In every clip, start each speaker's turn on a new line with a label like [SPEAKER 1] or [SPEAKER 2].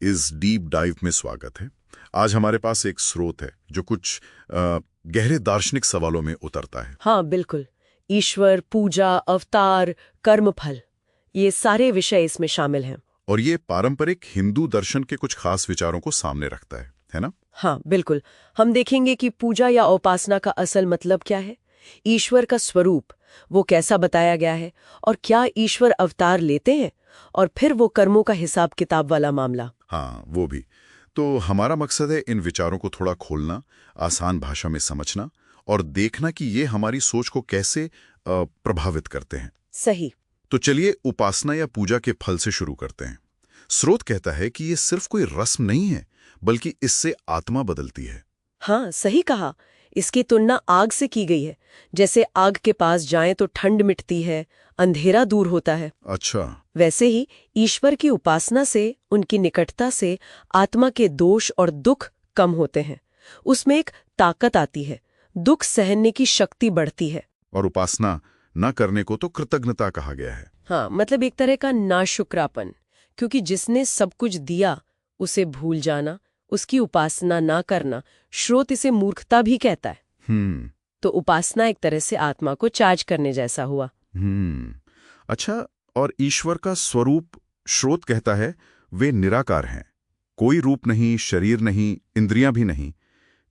[SPEAKER 1] इस deep dive में स्वागत है। आज हमारे पास एक स्रोत है जो कुछ गहरे दार्शनिक सवालों में उतरता है।
[SPEAKER 2] हाँ बिल्कुल। ईश्वर, पूजा, अवतार, कर्मफल, ये सारे विषय इसमें शामिल हैं।
[SPEAKER 1] और ये पारंपरिक हिंदू दर्शन के कुछ खास विचारों को सामने रखता है ना?
[SPEAKER 2] हाँ बिल्कुल। हम देखेंगे कि पूजा या उपासना का असल मतलब क्या है, ईश्वर का स्वरूप वो कैसा बताया गया है, और क्या ईश्वर अवतार लेते हैं, और फिर वो कर्मों का हिसाब किताब वाला मामला।
[SPEAKER 1] हाँ, वो भी। तो हमारा मकसद है इन विचारों को थोड़ा खोलना, आसान भाषा में समझना और देखना कि ये हमारी सोच को कैसे प्रभावित करते हैं।
[SPEAKER 2] सही।
[SPEAKER 1] तो चलिए उपासना या पूजा के फल से शुरू करते हैं। स्रोत कहता है कि ये सिर्फ कोई रस्म नहीं है, बल्कि इससे आत्मा बदलती है।
[SPEAKER 2] हाँ सही कहा। इसकी तुलना आग से की गई है। जैसे आग के पास जाएं तो ठंड मिटती है, अंधेरा दूर होता है।
[SPEAKER 1] अच्छा।
[SPEAKER 2] वैसे ही ईश्वर की उपासना से, उनकी निकटता से आत्मा के दोष और दुख कम होते हैं। उसमें एक ताकत आती है, दुख सहने की शक्ति बढ़ती है।
[SPEAKER 1] और उपासना न करने को तो कृतज्ञता कहा गया है।
[SPEAKER 2] हाँ, मतलब एक तरह का नाशुक्रापन, क्योंकि जिसने सब कुछ दिया उसे भूल जाना, उसकी उपासना ना करना, स्रोत इसे मूर्खता भी कहता है। तो उपासना एक तरह से आत्मा को चार्ज करने जैसा हुआ।
[SPEAKER 1] अच्छा, और ईश्वर का स्वरूप स्रोत कहता है वे निराकार हैं, कोई रूप नहीं, शरीर नहीं, इंद्रियां भी नहीं।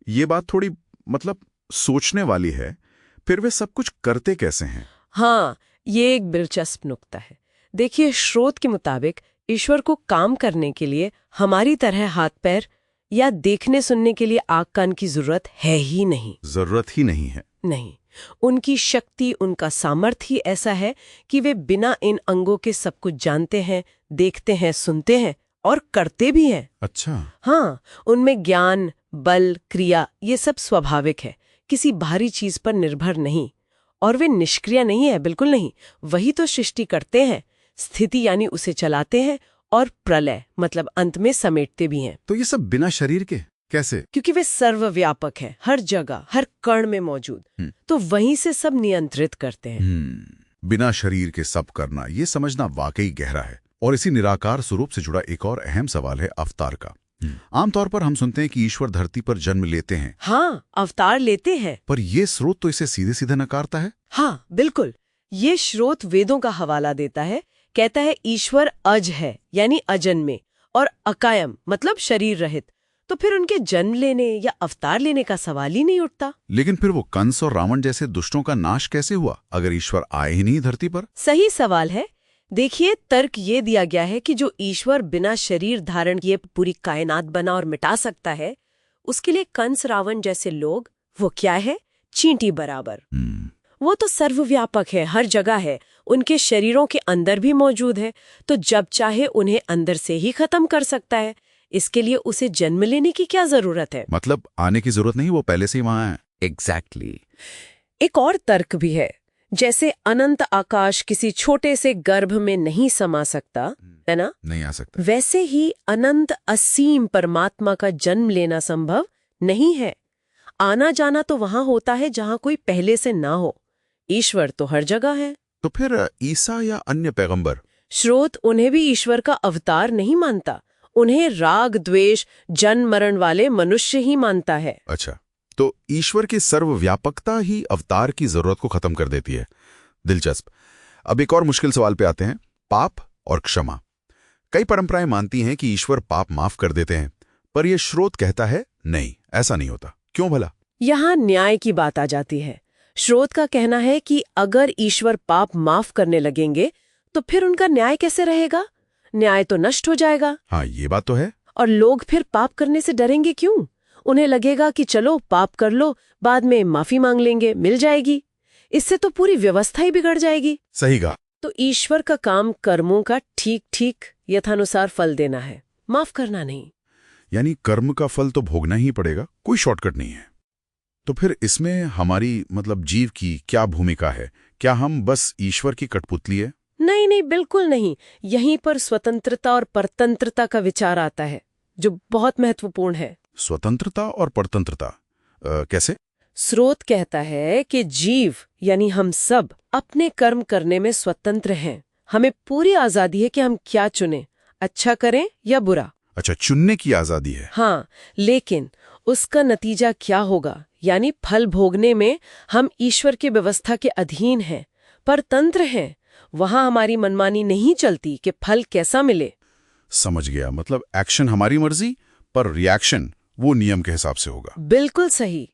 [SPEAKER 1] ये बात थोड़ी मतलब सोचने वाली है। फिर वे सब कुछ करते कैसे हैं?
[SPEAKER 2] हाँ, ये एक दिलचस्प नुक्ता है। देखिए, स्रोत के मुताबिक ईश्वर को काम करने के लिए हमारी तरह हाथ पैर या देखने सुनने के लिए आँख कान की जरूरत है ही नहीं।
[SPEAKER 1] जरूरत ही नहीं है।
[SPEAKER 2] नहीं, उनकी शक्ति, उनका सामर्थ्य ही ऐसा है कि वे बिना इन अंगों के सब कुछ जानते हैं, देखते हैं, सुनते हैं और करते भी हैं।
[SPEAKER 1] अच्छा।
[SPEAKER 2] हाँ, उनमें ज्ञान, बल, क्रिया ये सब स्वाभाविक है, किसी बाहरी चीज पर निर्भर नहीं। और वे निष्क्रिय नहीं है, बिल्कुल नहीं। वही तो सृष्टि करते हैं, स्थिति यानी उसे चलाते हैं, और प्रलय मतलब अंत में समेटते भी हैं।
[SPEAKER 1] तो ये सब बिना शरीर के कैसे?
[SPEAKER 2] क्योंकि वे सर्वव्यापक हैं, हर जगह, हर कण में मौजूद। तो वहीं से सब नियंत्रित करते हैं।
[SPEAKER 1] बिना शरीर के सब करना, ये समझना वाकई गहरा है। और इसी निराकार स्वरूप से जुड़ा एक और अहम सवाल है अवतार का। आमतौर पर हम सुनते हैं कि ईश्वर धरती पर जन्म लेते हैं।
[SPEAKER 2] हाँ, अवतार लेते हैं।
[SPEAKER 1] पर यह स्रोत तो इसे सीधे सीधे नकारता है।
[SPEAKER 2] हाँ बिल्कुल। ये स्रोत वेदों का हवाला देता है, कहता है ईश्वर अज है यानी अजन्मे, और अकायम मतलब शरीर रहित। तो फिर उनके जन्म लेने या अवतार लेने का सवाल ही नहीं उठता।
[SPEAKER 1] लेकिन फिर वो कंस और रावण जैसे दुष्टों का नाश कैसे हुआ, अगर ईश्वर आए ही नहीं धरती पर?
[SPEAKER 2] सही सवाल है। देखिए, तर्क ये दिया गया है कि जो ईश्वर बिना शरीर धारण किए पूरी कायनात बना और मिटा सकता है, उसके लिए कंस रावण जैसे लोग वो क्या है, चींटी बराबर। वो तो सर्वव्यापक है, हर जगह है, उनके शरीरों के अंदर भी मौजूद है। तो जब चाहे उन्हें अंदर से ही खत्म कर सकता है। इसके लिए उसे जन्म लेने की क्या जरूरत है?
[SPEAKER 1] मतलब आने की जरूरत नहीं, वो पहले से ही वहां है।
[SPEAKER 2] एग्जैक्टली। एक और तर्क भी है, जैसे अनंत आकाश किसी छोटे से गर्भ में नहीं समा सकता, है ना?
[SPEAKER 1] नहीं आ सकता।
[SPEAKER 2] वैसे ही अनंत असीम परमात्मा का जन्म लेना संभव नहीं है। आना जाना तो वहां होता है जहां कोई पहले से ना हो। ईश्वर तो हर जगह है।
[SPEAKER 1] तो फिर ईसा या अन्य पैगंबर?
[SPEAKER 2] स्रोत उन्हें भी ईश्वर का अवतार नहीं मानता। उन्हें राग, द्वेष, जन्म मरण वाले मनुष्य ही मानता है।
[SPEAKER 1] अच्छा, तो ईश्वर की सर्वव्यापकता ही अवतार की जरूरत को खत्म कर देती है। दिलचस्प। अब एक और मुश्किल सवाल पे आते हैं, पाप और क्षमा। कई परंपराएं मानती हैं कि ईश्वर पाप माफ कर देते हैं, पर यह स्रोत कहता है नहीं, ऐसा नहीं होता। क्यों भला?
[SPEAKER 2] यहाँ न्याय की बात आ जाती है। स्रोत का कहना है कि अगर ईश्वर पाप माफ करने लगेंगे तो फिर उनका न्याय कैसे रहेगा? न्याय तो नष्ट हो जाएगा।
[SPEAKER 1] हाँ, ये बात तो है।
[SPEAKER 2] और लोग फिर पाप करने से डरेंगे क्यों? उन्हें लगेगा कि चलो पाप कर लो, बाद में माफी मांग लेंगे, मिल जाएगी। इससे तो पूरी व्यवस्था ही बिगड़ जाएगी।
[SPEAKER 1] सही कहा।
[SPEAKER 2] तो ईश्वर का काम कर्मों का ठीक ठीक यथानुसार फल देना है, माफ करना नहीं।
[SPEAKER 1] यानी कर्म का फल तो भोगना ही पड़ेगा, कोई शॉर्टकट नहीं है। तो फिर इसमें हमारी मतलब जीव की क्या भूमिका है? क्या हम बस ईश्वर की कठपुतली है?
[SPEAKER 2] नहीं नहीं, बिल्कुल नहीं। यहीं पर स्वतंत्रता और परतंत्रता का विचार आता है, जो बहुत महत्वपूर्ण है।
[SPEAKER 1] स्वतंत्रता और परतंत्रता कैसे?
[SPEAKER 2] स्रोत कहता है कि जीव यानी हम सब अपने कर्म करने में स्वतंत्र हैं। हमें पूरी आजादी है कि हम क्या चुनें, अच्छा करें या बुरा।
[SPEAKER 1] अच्छा, चुनने की आजादी है।
[SPEAKER 2] हाँ, लेकिन उसका नतीजा क्या होगा, यानी फल भोगने में हम ईश्वर की व्यवस्था के अधीन हैं, पर तंत्र हैं। वहां हमारी मनमानी नहीं चलती कि फल कैसा मिले।
[SPEAKER 1] समझ गया, मतलब एक्शन हमारी मर्जी, पर रिएक्शन वो नियम के हिसाब से होगा।
[SPEAKER 2] बिल्कुल सही।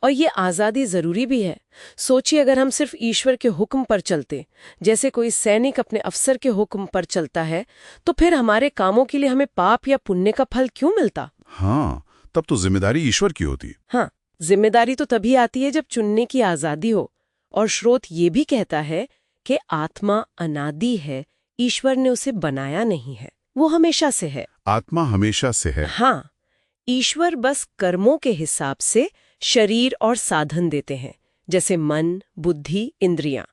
[SPEAKER 2] और ये आजादी जरूरी भी है। सोचिए, अगर हम सिर्फ ईश्वर के हुक्म पर चलते, जैसे कोई सैनिक अपने अफसर के हुक्म पर चलता है, तो फिर हमारे कामों के लिए हमें पाप या पुण्य का फल क्यों मिलता?
[SPEAKER 1] हाँ, तब तो जिम्मेदारी ईश्वर की होती।
[SPEAKER 2] हाँ, जिम्मेदारी तो तभी आती है जब चुनने की आजादी हो। और स्रोत ये भी कहता है कि आत्मा अनादि है, ईश्वर ने उसे बनाया नहीं है, वो हमेशा से है।
[SPEAKER 1] आत्मा हमेशा से है।
[SPEAKER 2] हाँ, ईश्वर बस कर्मों के हिसाब से शरीर और साधन देते हैं, जैसे मन, बुद्धि, इंद्रियां।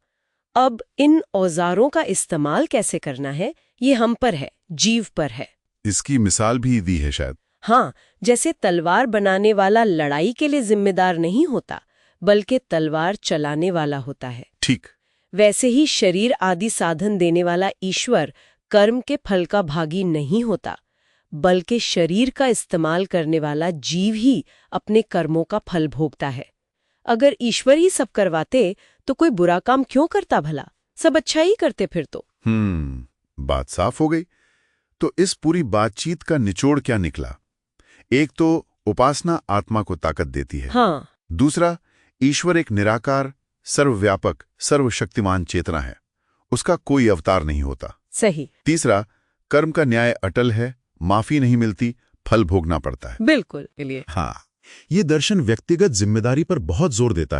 [SPEAKER 2] अब इन औजारों का इस्तेमाल कैसे करना है, ये हम पर है, जीव पर है।
[SPEAKER 1] इसकी मिसाल भी दी है शायद।
[SPEAKER 2] हाँ, जैसे तलवार बनाने वाला लड़ाई के लिए जिम्मेदार नहीं होता, बल्कि तलवार चलाने वाला होता है।
[SPEAKER 1] ठीक।
[SPEAKER 2] वैसे ही शरीर आदि साधन देने वाला ईश्वर कर्म के फल का भागी नहीं होता, बल्कि शरीर का इस्तेमाल करने वाला जीव ही अपने कर्मों का फल भोगता है। अगर ईश्वर ही सब करवाते तो कोई बुरा काम क्यों करता भला? सब अच्छा ही करते फिर तो।
[SPEAKER 1] बात साफ हो गई। तो इस पूरी बातचीत का निचोड़ क्या निकला? एक तो उपासना आत्मा को ताकत देती है।
[SPEAKER 2] हाँ।
[SPEAKER 1] दूसरा, ईश्वर एक निराकार, सर्वव्यापक, सर्वशक्तिमान चेतना है, उसका कोई अवतार नहीं होता।
[SPEAKER 2] सही।
[SPEAKER 1] तीसरा, कर्म का न्याय अटल है, माफी नहीं मिलती, फल भोगना पड़ता है।
[SPEAKER 2] बिल्कुल के लिए।
[SPEAKER 1] हाँ, ये दर्शन व्यक्तिगत जिम्मेदारी पर बहुत जोर देता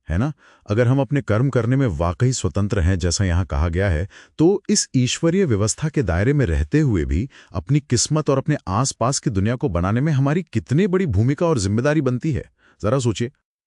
[SPEAKER 1] है ना? अगर हम अपने कर्म करने में वाकई स्वतंत्र हैं, जैसा यहाँ कहा गया है, तो इस ईश्वरीय व्यवस्था के दायरे में रहते हुए भी अपनी किस्मत और अपने आसपास की दुनिया को बनाने में हमारी कितनी बड़ी भूमिका और जिम्मेदारी बनती है। जरा सोचिए।